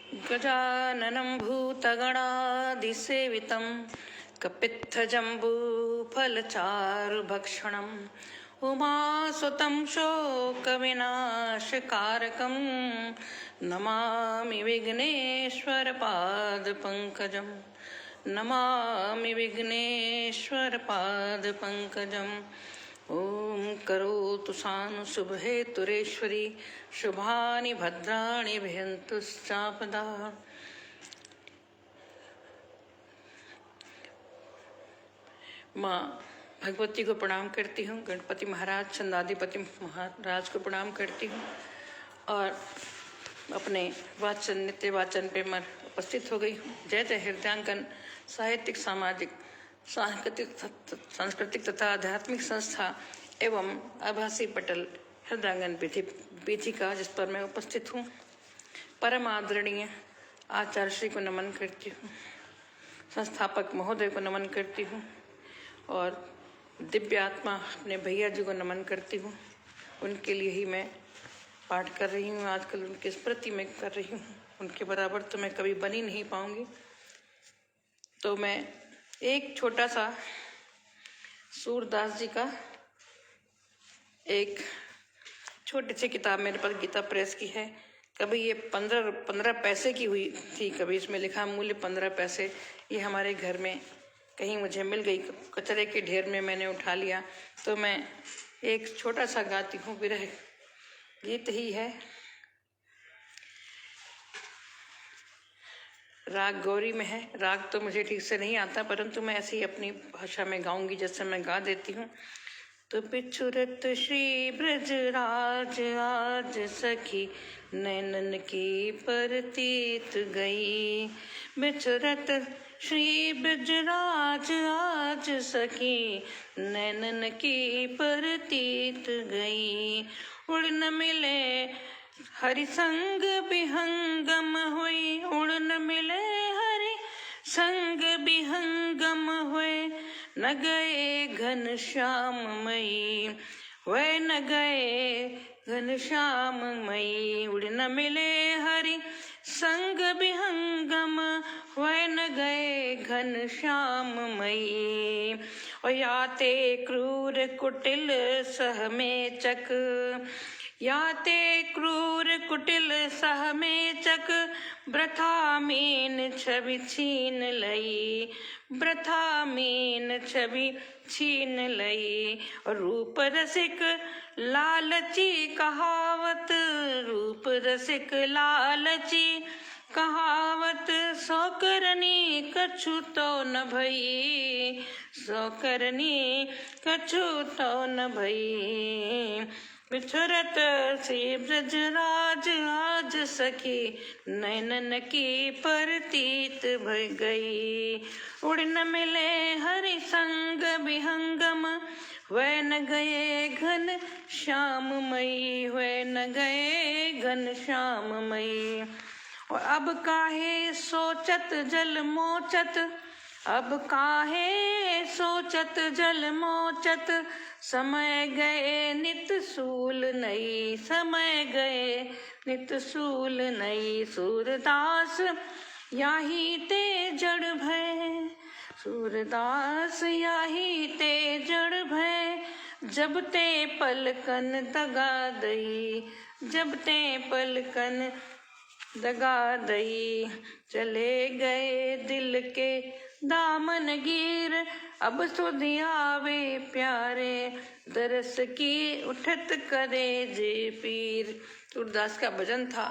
गजाननं भूतगणादिसेवितं कपित्थजम्बूफलचारुभक्षणम् उमासुतं शोकविनाशकारकं नमामि विघ्नेश्वरपादपङ्कजं नमामि विघ्नेश्वरपादपङ्कजम् ॐ करोतु सानुशुभहेतुरेश्वरी शुभानि भद्राणि भयन्तुश्चापदा। माँ भगवती को प्रणाम करती हूँ, गणपति महाराज छंदाधिपति महाराज को प्रणाम करती हूँ और अपने वाचन नित्य वाचन पे मैं उपस्थित हो गई हूँ। जय जय हृदयांकन साहित्यिक सामाजिक सांस्कृतिक तथा आध्यात्मिक संस्था एवं आभासी पटल हृदयांगन पीठिका जिस पर मैं उपस्थित हूँ, परम आदरणीय आचार्य श्री को नमन करती हूँ, संस्थापक महोदय को नमन करती हूँ और दिव्य आत्मा अपने भैया जी को नमन करती हूँ। उनके लिए ही मैं पाठ कर रही हूँ, आजकल उनकी स्मृति में कर रही हूँ। उनके बराबर तो मैं कभी बन ही नहीं पाऊंगी। तो मैं एक छोटा सा सूरदास जी का एक छोटी सी किताब मेरे पास गीता प्रेस की है। कभी ये 15 पैसे की हुई थी, कभी इसमें लिखा मूल्य 15 पैसे। ये हमारे घर में कहीं मुझे मिल गई, कचरे के ढेर में मैंने उठा लिया। तो मैं एक छोटा सा गाती हूँ, विरह गीत ही है। राग गौरी में है, राग तो मुझे ठीक से नहीं आता, परंतु मैं ऐसे ही अपनी भाषा में गाऊंगी जैसे मैं गा देती हूँ। तो पिछुरत श्री ब्रजराज आज सखी नैनन की परतीत गई। बिछुरत श्री ब्रजराज आज सखी नैनन की परतीत गई। उड़ न मिले हरि संग विहंगम हुई, उड़ न मिले हरि संग विहंगम हुए। न गए घन श्याम मई, वे न गए घन श्याम मई। उड़ न मिले हरि संग विहंगम, वे न गए घन श्याम मई। और याते क्रूर कुटिल सह में चक, याते क्रूर कुटिल सह में चक। ब्रथा मीन छवि छीन लई, ब्रथा मीन छवि छीन लई। रूप रसिक लालची कहावत, रूप रसिक लालची कहावत। सो करनी कछु तो न भई, सो करनी कछु तो न भई। बिछुरत श्री ब्रजराज आज सखी नैनन की परतीत भय गई। उड़ न मिले हरि संग विहंगम, वे न गए घन श्याम मई, वे न गए घन श्याम मई। और अब काहे सोचत जल मोचत, अब काहे सोचत जल मोचत। समय गए नित सूल नई, समय गए नित सूल नई। सूरदास याही ते जड़ भय, सूरदास याही ते जड़ भय। जब ते पलकन दगा दई, जब ते पलकन दगा दई। चले गए दिल के दामन गिर, अब सुध आवे प्यारे। दरस की उठत करे जे पीर। सूरदास का भजन था।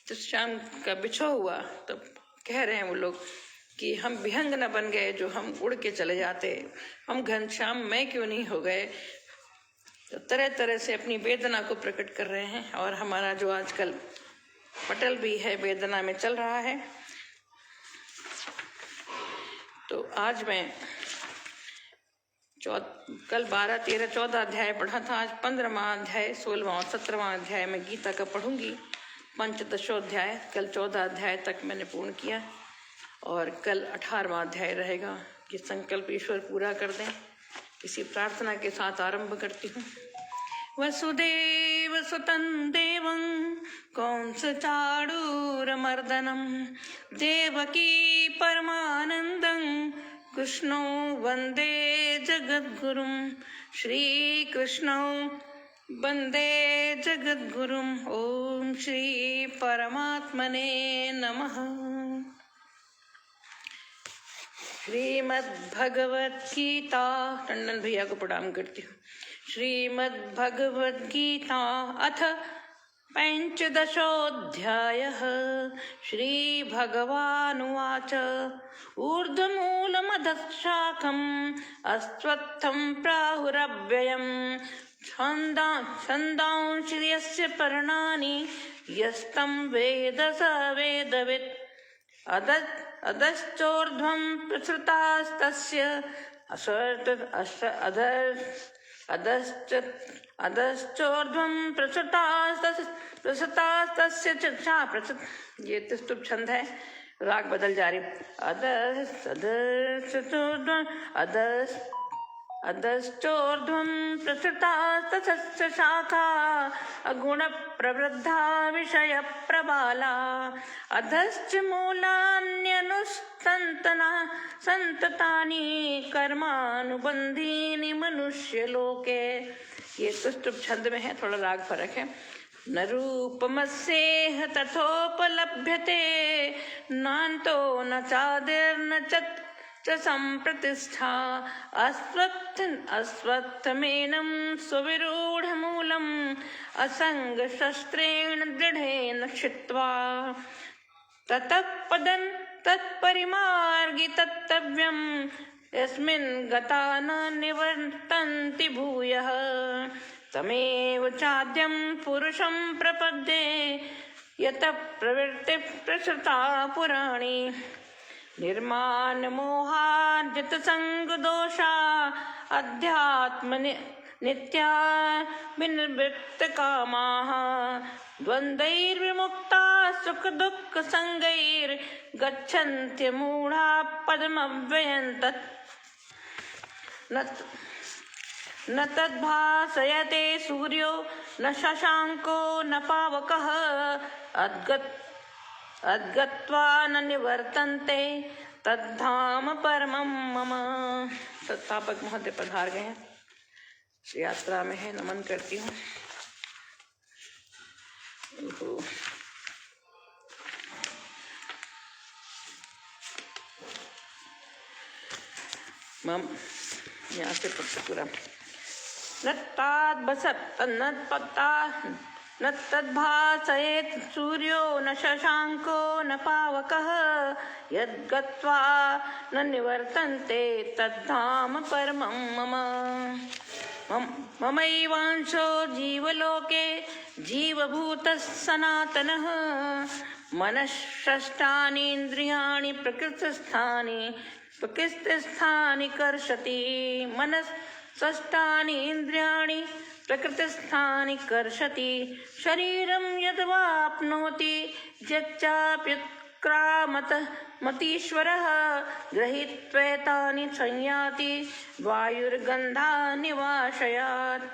तो शाम का बिछो हुआ तो कह रहे हैं वो लोग कि हम विहंग न बन गए जो हम उड़ के चले जाते, हम घनश्याम में क्यों नहीं हो गए। तो तरह तरह से अपनी वेदना को प्रकट कर रहे हैं। और हमारा जो आजकल पटल भी है वेदना में चल रहा है। तो आज मैं कल 12, 13, 14 अध्याय पढ़ा था। आज 15वां अध्याय, 16वां और 17वां अध्याय में गीता का पढ़ूंगी। पंचदशोध्याय कल 14 अध्याय तक मैंने पूर्ण किया और कल 18वां अध्याय रहेगा। ये संकल्प ईश्वर पूरा कर दें। इसी प्रार्थना के साथ आरंभ करती हूँ। वसुदेव सुतं देवं कंसचाणूरमर्दनं देवकी परमानन्दं कृष्णो वन्दे जगद्गुरुं श्रीकृष्णो वन्दे जगद्गुरुम् ॐ श्री परमात्मने नमः। श्रीमद्भगवद्गीता, टंडन भैया को प्रणाम करती हूँ। श्रीमद्भगवद्गीता अथ पंचदशोऽध्यायः। श्रीभगवानुवाच ऊर्ध्वमूलमधः अस्त्वत्थं प्राहुरव्ययम् छन्दांसि यस्य पर्णानि यस्तं वेद स वेदवित् अधश्चोर्ध्वं प्रसृतास्तस्य अधश्चोर्ध्वं प्रसृतास्तस्य चक्षा प्रसृत। ये तुष्टुप छंद है, राग बदल जा रही। अधश्चोर्ध्वं प्रसृतास्तस्य शाखा अगुण प्रवृद्धा विषय प्रबाला अधश्च मूलान्यनुसन्ततानि कर्मानुबन्धीनि मनुष्यलोके। ये तुष्टुप छंद में है, थोड़ा राग फर्क है। न रूपमस्येह तथोपलभ्यते नान्तो न चादिर्न च संप्रतिष्ठा अस्त्वत्थमेनं सुविरूढमूलम् असङ्गशस्त्रेण दृढेन छित्त्वा ततः पदं तत्परिमार्गितव्यम् यस्मिन् गता न निवर्तन्ति भूयः तमेव चाद्यं पुरुषं प्रपद्ये यतः प्रवृत्तिः प्रसृता पुराणी निर्माणमोहार्जित संगदोषा अध्यात्म नित्या विनिवृत्तकामाः द्वन्द्वैर्विमुक्ता सुख दुःख संगैर्गच्छन्त्यमूढा पदमव्ययं तत् न तद्भासयते सूर्यो न शशांको न पावकः अद्गत्वा न निवर्तन्ते तद्धाम परमं मम। संस्थापक महोदय पधार गए हैं, यात्रा में है, नमन करती हूँ। मम यहाँ से पूरा न तद्भासयेत् सूर्यो न शशांको न पावकः यद्गत्वा न निवर्तन्ते तद्धाम परमं मम। ममैवांशो जीवलोके जीवभूतः सनातनः मनःषष्ठानीन्द्रियाणि प्रकृतिस्थानि कर्षति मनःषष्ठानि इन्द्रियाणि प्रकृतिस्थानि कर्षति शरीरं यद्वाप्नोति यच्चाप्युत्क्रामतीश्वरः गृहीत्वैतानि संयाति वायुर्गन्धानि वाशयात्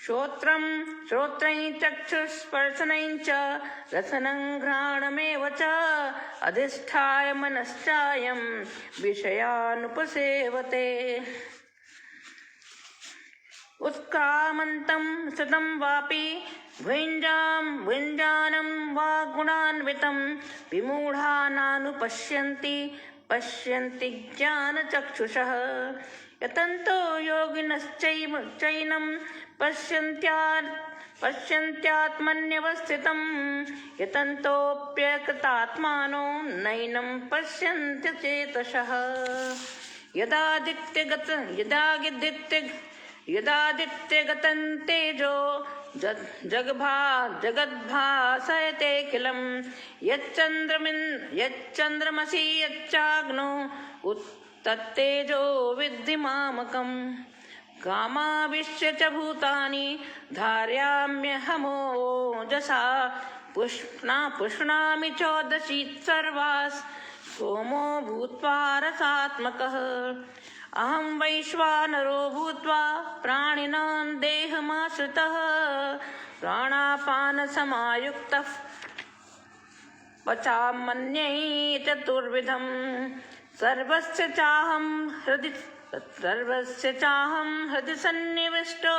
श्रोत्रं चक्षुस्पर्शनं च रसनं घ्राणमेव च अधिष्ठाय मनश्चायं विषयानुपसेवते उत्क्रामन्तं सदं वापि भुञ्जानं वा गुणान्वितं विमूढानानुपश्यन्ति ज्ञानचक्षुषः यतन्तो योगिनश्चैनं पश्यन्त्यात्मन्यवस्थितं यतन्तोऽप्यकृतात्मानो नैनं पश्यन्ति चेतसः यदादित्यगतं तेजो जगद्भासयतेऽखिलं यच्चन्द्रमसि यच्चाग्नो तत्तेजो विद्धि मामकम् कामाविश्य च भूतानि धारयाम्यहमोजसा पुष्णामि चोदशी सर्वास् सोमो भूत्वा रसात्मकः अहं वैश्वानरो भूत्वा प्राणिनां देहमाश्रितः प्राणापानसमायुक्तः पचामन्यै चतुर्विधं सर्वस्य चाहं हृदि सन्निविष्टो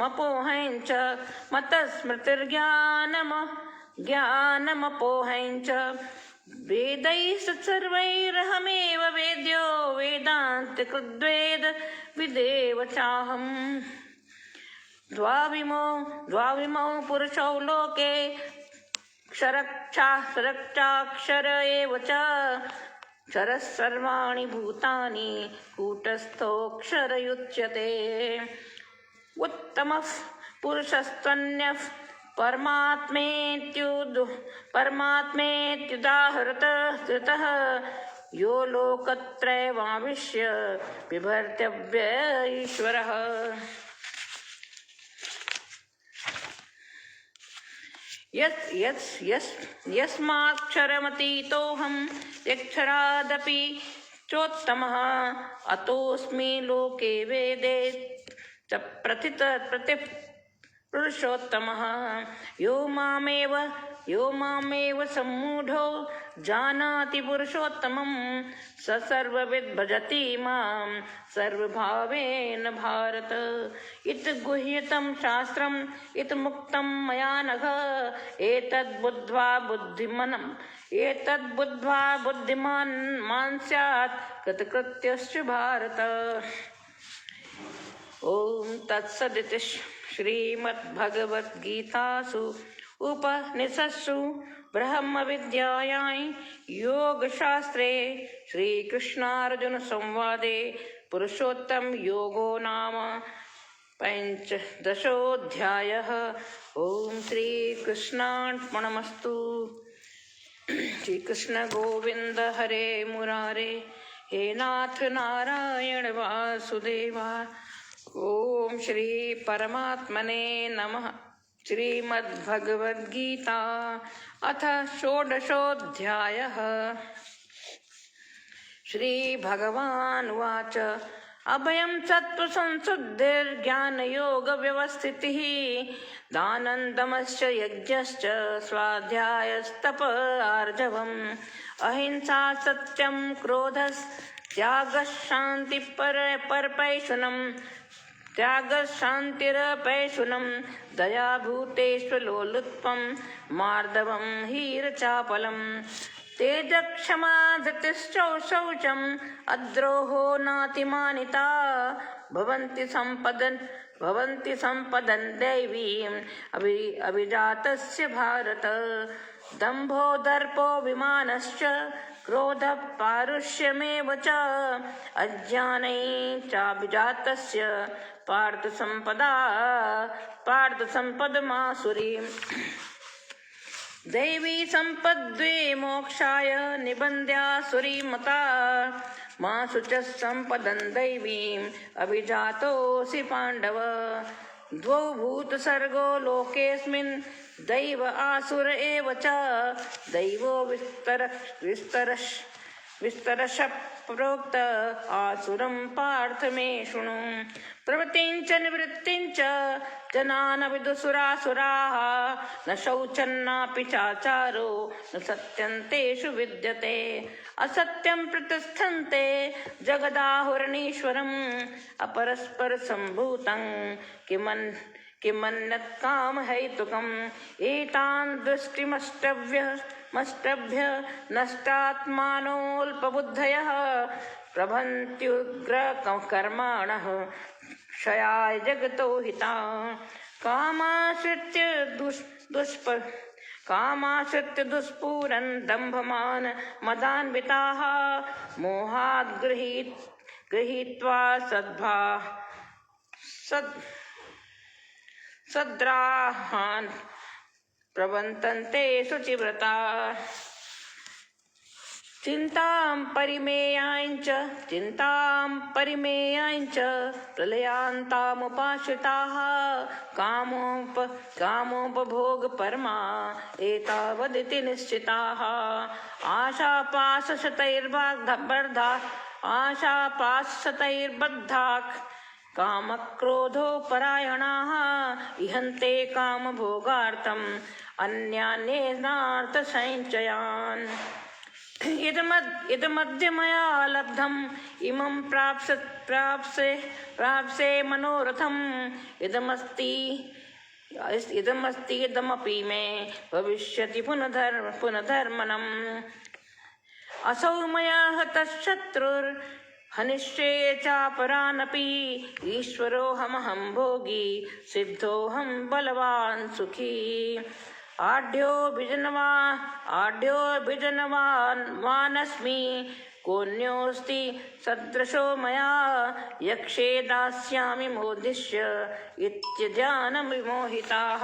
मपोहं च ज्ञानमपोहं च वेदैः सर्वैरहमेव वेद्यो वेदान्तकृद्वेद विदेव चाहम् द्वाविमौ पुरुषौ लोके क्षरक्षाक्षर एव च क्षरः सर्वाणि भूतानि कूटस्थोऽक्षरयुच्यते उत्तमः पुरुषस्त्वन्यः परमात्मेत्युदाहृतः यो लोकत्रयमाविश्य बिभर्त्यव्य ईश्वरः। यस्माक्षरमतीतोऽहं यक्षरादपि चोत्तमः अतोऽस्मि लोके वेदे च पुरुषोत्तमः यो मामेव सम्मूढो जानाति पुरुषोत्तमं स सर्वविद् भजति मां सर्वभावेन भारत। इत गुह्यतं शास्त्रम् इत मुक्तं मया नघ एतद्बुद्ध्वा बुद्धिमान् मान् स्यात् कृतकृत्यश्च भारत। ओम तत्सदिति श्रीमद्भगवद्गीतासु उपनिषत्सु ब्रह्मविद्यायां योगशास्त्रे श्रीकृष्णार्जुन संवादे पुरुषोत्तम योगो नाम पंचदशोऽध्यायः। ओम श्रीकृष्णार्पणमस्तु। श्री कृष्ण गोविंद हरे मुरारे हे नाथ नारायण वासुदेवा। ओम श्री परमात्मने नमः। श्रीमद्भगवद्गीता अथ षोडशोऽध्यायः। श्रीभगवानुवाच अभयं सत्त्वसंशुद्धिर्ज्ञानयोगव्यवस्थितिः दानन्दमश्च यज्ञश्च स्वाध्यायस्तप आर्जवम् अहिंसा सत्यं त्यागशान्तिरपैशुनं दया भूतेष्वलोलुत्पं मार्दवं हीरचापलं तेजक्षमा धृतिश्चौ शौचम् अद्रोहो नातिमानिता भवन्ति सम्पदन् दैवीम् अभिजातस्य भारत। दम्भो दर्पोऽभिमानश्च क्रोधः पारुष्यमेव च अज्ञानै चाभिजातस्य पार्थसम्पदमासुरीम्। दैवी सम्पद्वे मोक्षाय निबन्ध्यासुरीमता मा शुचः सम्पदन् दैवीम् अभिजातोऽसि पाण्डव। द्वौ भूतसर्गो लोकेऽस्मिन् दैव आसुर एव च दैवो विस्तरश प्रोक्त आसुरं पार्थ मे शृणु। प्रवृत्तिं च निवृत्तिं च जनान विदुसुरासुराः न शौचन्नापि चाचारो न सत्यं तेषु विद्यते असत्यं प्रतिष्ठन्ते जगदाहुरणीश्वरम् अपरस्पर सम्भूतं किमन्यत् कामहैतुकम् एतान् दृष्टिमष्टभ्य नष्टात्मानोऽल्पबुद्धयः प्रभन्त्युग्रकर्माणः क्षयाय जगतो हिता कामाश्रित्य दुष्पूरन् दम्भमान् मदान्विताः मोहाद् गृहीत्वा सद्राहान् प्रवर्तन्ते शुचिव्रता। चिन्तां परिमेयाञ्च प्रलयान्तामुपाश्रिताः कामोपभोगपरमा एतावदिति निश्चिताः आशापाशशतैर्बद्धाः कामक्रोधोपरायणाः इहन्ते कामभोगार्थम् अन्यान्येनार्थसञ्चयान् इदमद्य मया लब्धम् इमं प्राप्से मनोरथम् इदमपि मे भविष्यति पुनर्धर्मणम् असौ मया हतः शत्रुर् हनिष्ये चापरानपि ईश्वरोऽहमहं भोगी सिद्धोऽहं बलवान् सुखी आढ्योऽभिजनवानस्मि कोऽन्योऽस्ति सदृशो मया यक्षे दास्यामि मोदिष्य इत्यजानविमोहिताः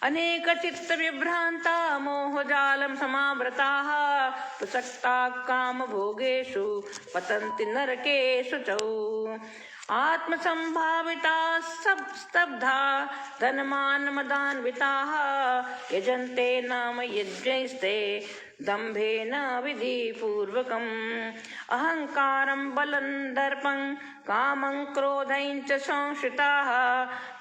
अनेकचित्तविभ्रान्ता मोहजालं समावृताः प्रसक्ताः कामभोगेषु पतन्ति नरकेषु च आत्मसम्भाविताः स्तब्धा धनमानमदान्विताः यजन्ते नाम यज्ञैस्ते दम्भेन विधिपूर्वकम् अहङ्कारं बलं दर्पं कामं क्रोधं च संश्रिताः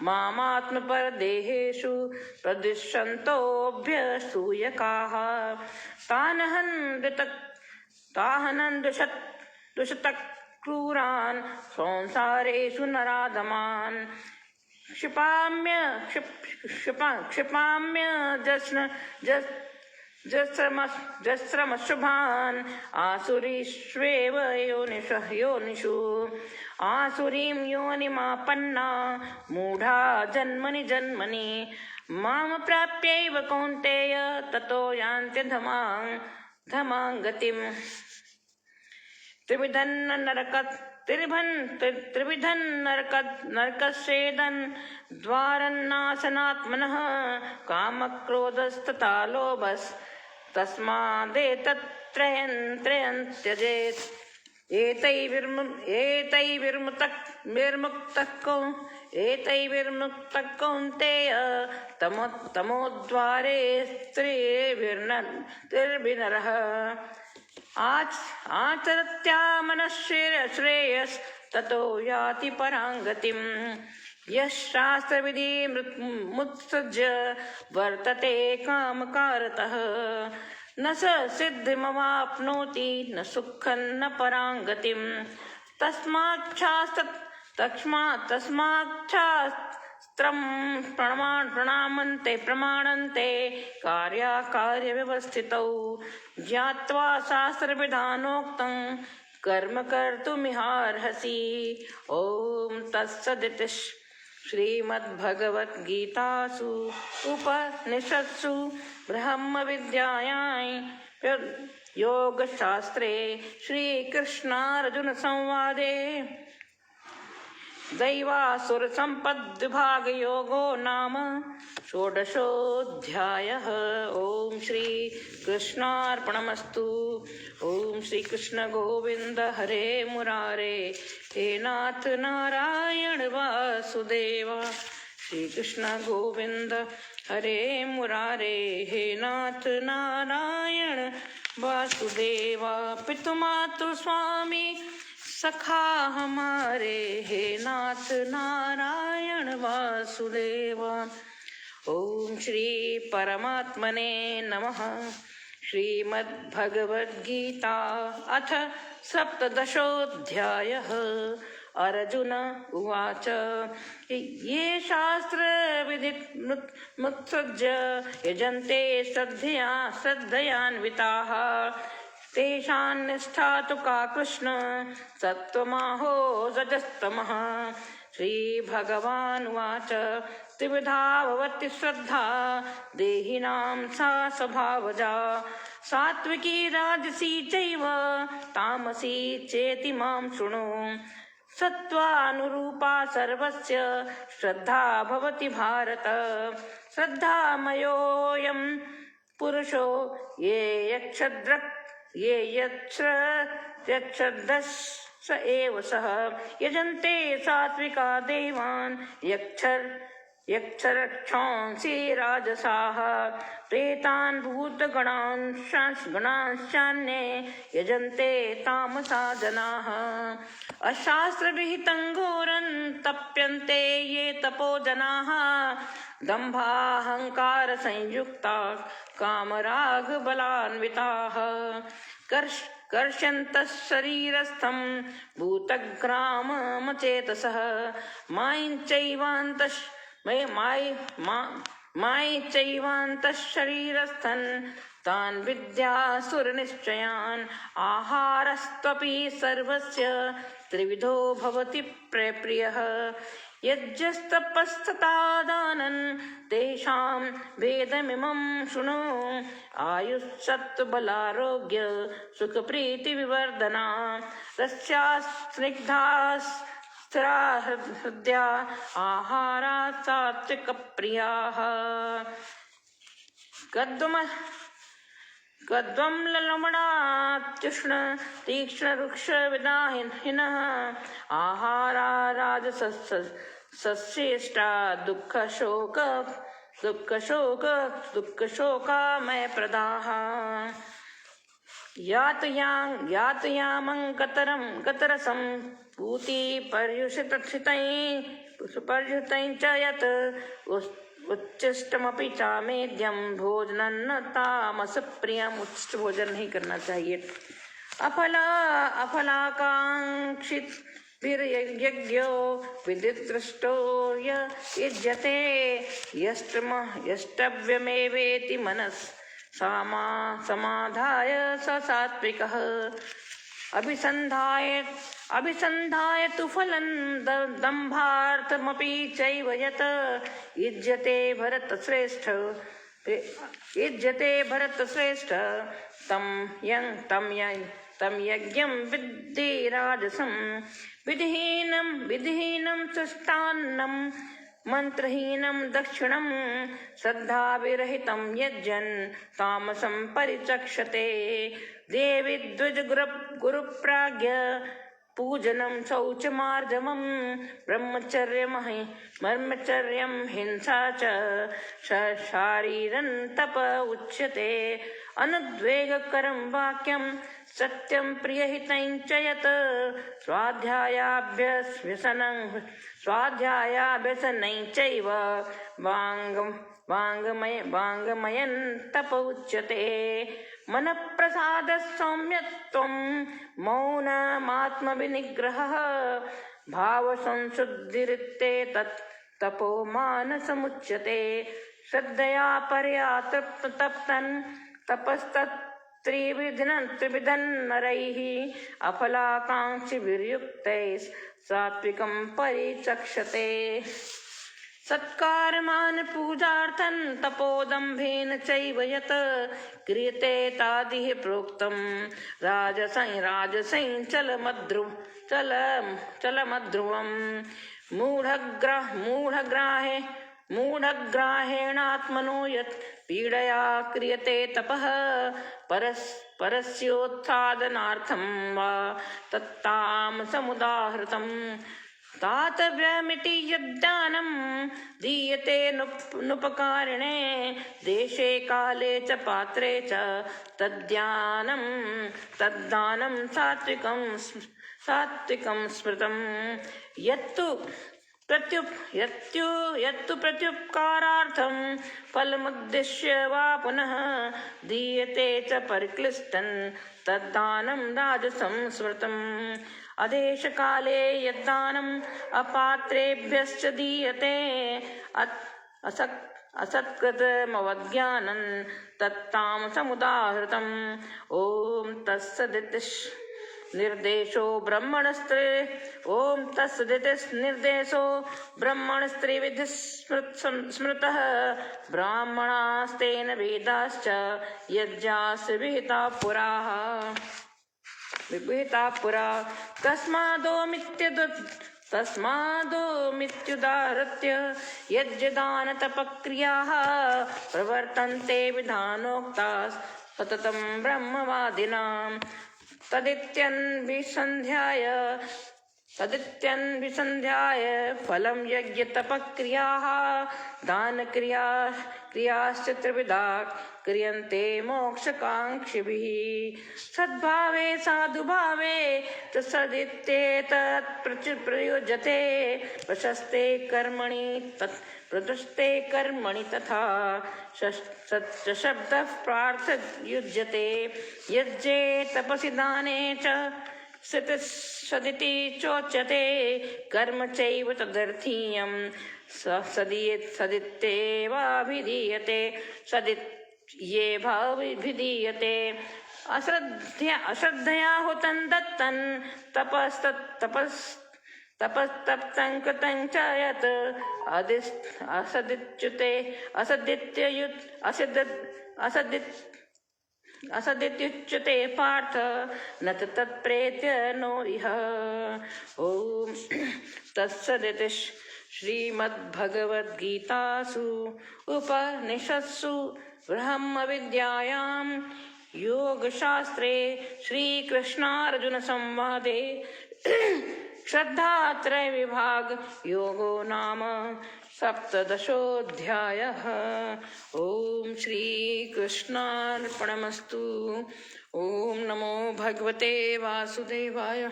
मामात्मपरदेहेषु प्रदिशन्तोऽभ्यसूयकाः तानहं दुषतक्रूरान् संसारेषु नराधमान् क्षिपाम्य जस्रमशुभान् आसुरीष्वेव योनिषु आसुरीं योनिमापन्ना मूढा जन्मनि माम प्राप्यैव कौन्तेय ततो यान्त्यधमां गतिम् त्रिविधन् नरकस्येदन् द्वारन्नाशनात्मनः कामक्रोधस्तथा लोभस्तस्मादेतत्त्रयं त्यजेत् एतैर्विर्मुक्तः कौन्तेय तमोद्वारे स्त्रीभिर्नरः आचरत्या मनश्रेयस्ततो याति पराङ्गतिम् यः शास्त्रविधिमुत्सृज्य वर्तते कामकारतः न स सिद्धिमवाप्नोति न सुखं न पराङ्गतिम् तस्माच्छास्त्रं प्रमाणन्ते कार्याकार्यव्यवस्थितौ ज्ञात्वा शास्त्रविधानोक्तं कर्म कर्तुमिहार्हसि ॐ तत्सदिति श्रीमद्भगवद्गीतासु उपनिषत्सु ब्रह्मविद्यायां योगशास्त्रे श्रीकृष्णार्जुनसंवादे दैवासुरसम्पद्विभागयोगो नाम षोडशोऽध्यायः। ॐ श्रीकृष्णार्पणमस्तु। ॐ श्रीकृष्ण गोविन्द हरे मुरारे हे नाथ नारायण वासुदेव। श्रीकृष्ण गोविन्द हरे मुरारे हे नाथ नारायण वासुदेव। पितुमातु स्वामी सखा हमारे हे नाथ नारायण वासुदेव। ओम श्री परमात्मने नमः। श्रीमद्भगवद्गीता अथ सप्तदशोऽध्यायः। अर्जुन उवाच ये शास्त्रविधिमुत्सृज्य यजन्ते श्रद्धयान्विताः तेषां निष्ठा तु का कृष्ण सत्त्वमाहो रजस्तमः। श्रीभगवानुवाच त्रिविधा भवति श्रद्धा देहिनां सा स्वभावजा सात्विकी राजसी चैव तामसी चेति मां शृणु। सत्त्वानुरूपा सर्वस्य श्रद्धा भवति भारत। श्रद्धामयोऽयं पुरुषो ये यक्षद्रस स एव सः यजन्ते सात्विका देवान् यक्षरक्षांसि राजसाः प्रेतान् भूतगणांश्चान्ये यजन्ते तामसा जनाः अशास्त्रविहितं घोरं तप्यन्ते ये तपो जनाः दम्भाहंकार संयुक्ता कामरागबलान्विताः कर्षन्तः शरीरस्थं भूतग्राममचेतसः मायिचैवान्तः शरीरस्थन् तान् विद्यासुरनिश्चयान् आहारस्त्वपि सर्वस्य त्रिविधो भवति प्रियः यज्ञस्तपस्तथा दानन् तेषां भेदमिमं शृणु आयुष्सत्त्वबलारोग्य सुखप्रीतिविवर्धना तस्या स्निग्धा स्थिरा हृदया आहारा सात्विकप्रियाः गद्वं ललमणात्युष्ण तीक्ष्णरुक्षविदाहिनः आहारा राजसस्येष्टा दुःखशोकामयप्रदाः यातयामं गतरसं पूतिपर्युषितैः च यत् उच्चिष्टमपि चामेद्यं भोजनं न तामसप्रियम्। उच्चिष्ट भोजन नहीं करना चाहिए। अफलाकांक्षिभिर्यज्ञो विदितृष्टो युज्यते यष्टव्यमेवेति मनस् समाधाय स सात्विकः अभिसन्धाय तु फलं दम्भार्थमपि चैव यत् युज्यते भरतश्रेष्ठ तं यज्ञं विद्धि राजसं विधिहीनं सृष्टान्नं मंत्रहीनं दक्षिणं श्रद्धाविरहितं यज्जन् तामसं परिचक्षते देवी द्विज गुरुप्राज्ञ पूजनं शौचमार्जवं ब्रह्मचर्यं हिंसा च शारीरं तप उच्यते अनुद्वेगकरं वाक्यं सत्यं प्रियहितं च यत् स्वाध्यायाभ्यसनं चैव वाङ्मयं तप उच्यते मनःप्रसादः सौम्यत्वं मौनमात्मविनिग्रहः भावसंशुद्धिरित्ते तत् तपो मानसमुच्यते श्रद्धया परया तप्तन् तपस्तत्त्रिविधं नरैः अफलाकाङ्क्षिभिर्युक्तैः सात्विकं परिचक्षते सत्कारमान पूजार्थं तपोदम्भेन चैव यत् क्रियते तादिह प्रोक्तं राजसं चलमध्रुवं मूढग्राहेणात्मनो यत् पीडया क्रियते तपः परस्योत्सादनार्थं वा तत्तामसमुदाहृतम् दातव्यमिति यद्दानं दीयते नुपकारिणे देशे काले च पात्रे च तद्दानं सात्विकं स्मृतं यत्तु प्रत्युपकारार्थं फलमुद्दिश्य वा पुनः दीयते च परिक्लिष्टं तद्दानं राजसं स्मृतम् अदेशकाले यद्दानम् अपात्रेभ्यश्च दीयते असत्कृतमवज्ञानं तत्तामसमुदाहृतम् ॐ तत्सदिति निर्देशो ब्रह्मणस्त्रिविधिः स्मृतः ब्राह्मणास्तेन वेदाश्च यज्ञास् विहिता पुरा तस्मादोमित्यदुत्तरं तस्मादो मित्युदाहृत्य यज्ञदानतपक्रियाः प्रवर्तन्ते विधानोक्ताः सततं ब्रह्मवादिनां तदित्यन्विसन्ध्याय फलं यज्ञतपक्रियाः दानक्रियाश्च त्रिविधा क्रियन्ते मोक्षकाङ्क्षिभिः सद्भावे साधुभावे च सदित्येतत् प्रयुज्यते प्रशस्ते कर्मणि तथा शब्दः प्रार्थयुज्यते यज्ञे तपसि दाने च सदिति चोच्यते कर्म चैव तदर्थीयं सदित्येवाभिधीयते सदित्येवाभिधीयते अश्रद्धया हुतं दत्तं तपस्तप्तं कृतं च यत् असदित्युच्यते पार्थ न तत्प्रेत्य नो इह। ओम तत्सदिति श्रीमद्भगवद्गीतासु उपनिषत्सु ब्रह्मविद्यायां योगशास्त्रे श्रीकृष्णार्जुन संवादे श्रद्धात्रय विभाग योगो नाम सप्तदशोऽध्यायः। ओम श्री कृष्णार्पणमस्तु। ओम नमो भगवते वासुदेवाय।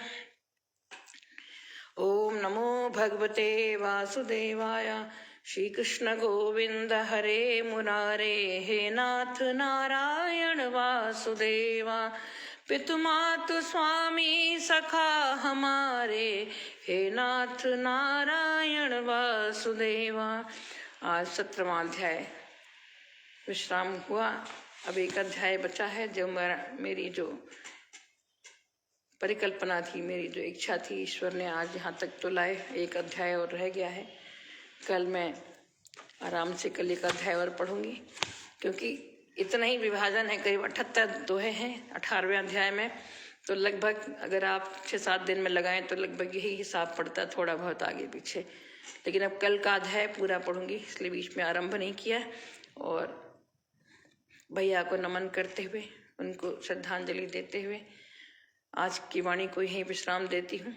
ओम नमो भगवते वासुदेवाय। श्री कृष्ण गोविंद हरे मुरारे, हे नाथ नारायण वासुदेवा। पितुमातु स्वामी सखा हमारे, हे नाथ नारायण वासुदेवा। आज 17वां अध्याय विश्राम हुआ। अब एक अध्याय बचा है जो मेरी जो परिकल्पना थी, मेरी जो इच्छा थी, ईश्वर ने आज यहाँ तक तो लाए। एक अध्याय और रह गया है। कल मैं आराम से कल एक अध्याय और पढ़ूंगी, क्योंकि इतना ही विभाजन है। करीब 78 दोहे हैं 18वें अध्याय में। तो लगभग अगर आप 6-7 दिन में लगाएं तो लगभग यही हिसाब पड़ता, थोड़ा बहुत आगे पीछे। लेकिन अब कल का अध्याय पूरा पढ़ूंगी, इसलिए बीच में आरंभ नहीं किया। और भैया को नमन करते हुए, उनको श्रद्धांजलि देते हुए आज की वाणी को यहीं विश्राम देती हूँ।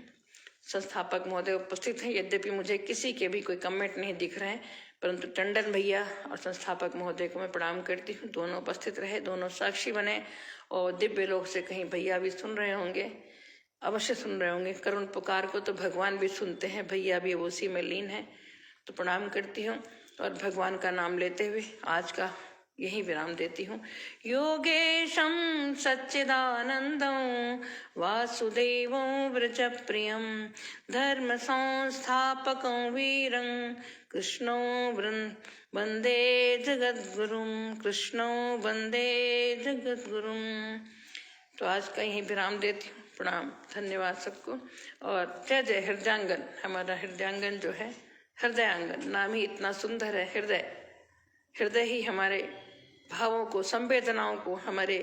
संस्थापक महोदय उपस्थित हैं, यद्यपि मुझे किसी के भी कोई कमेंट नहीं दिख रहे हैं, परंतु टंडन भैया और संस्थापक महोदय को मैं प्रणाम करती हूँ। दोनों उपस्थित रहे, दोनों साक्षी बने, और दिव्य लोक से कहीं भैया भी सुन रहे होंगे, अवश्य सुन रहे होंगे। करुण पुकार को तो भगवान भी सुनते हैं, भैया भी उसी में लीन है। तो प्रणाम करती हूँ और भगवान का नाम लेते हुए आज का यही विराम देती हूँ। योगेशं सच्चिदानंदं वासुदेवं व्रजप्रियं धर्म संस्थापकं वीरं कृष्णो वंदे जगद्गुरुं, कृष्णो वंदे जगद्गुरुं। तो आज का यही विराम देती हूँ। प्रणाम, धन्यवाद सबको। और जय जय हृदयांगन। हमारा हृदयांगन जो है, हृदयांगन नाम ही इतना सुंदर है। हृदय ही हमारे भावों को, संवेदनाओं को, हमारे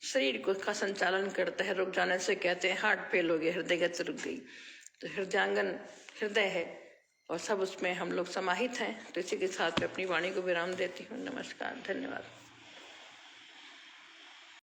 शरीर को का संचालन करता है। रुक जाने से कहते हैं हार्ट फेल हो गया, हृदय गति रुक गई। तो हृदयांगन हृदय है और सब उसमें हम लोग समाहित हैं। तो इसी के साथ मैं अपनी वाणी को विराम देती हूँ। नमस्कार, धन्यवाद।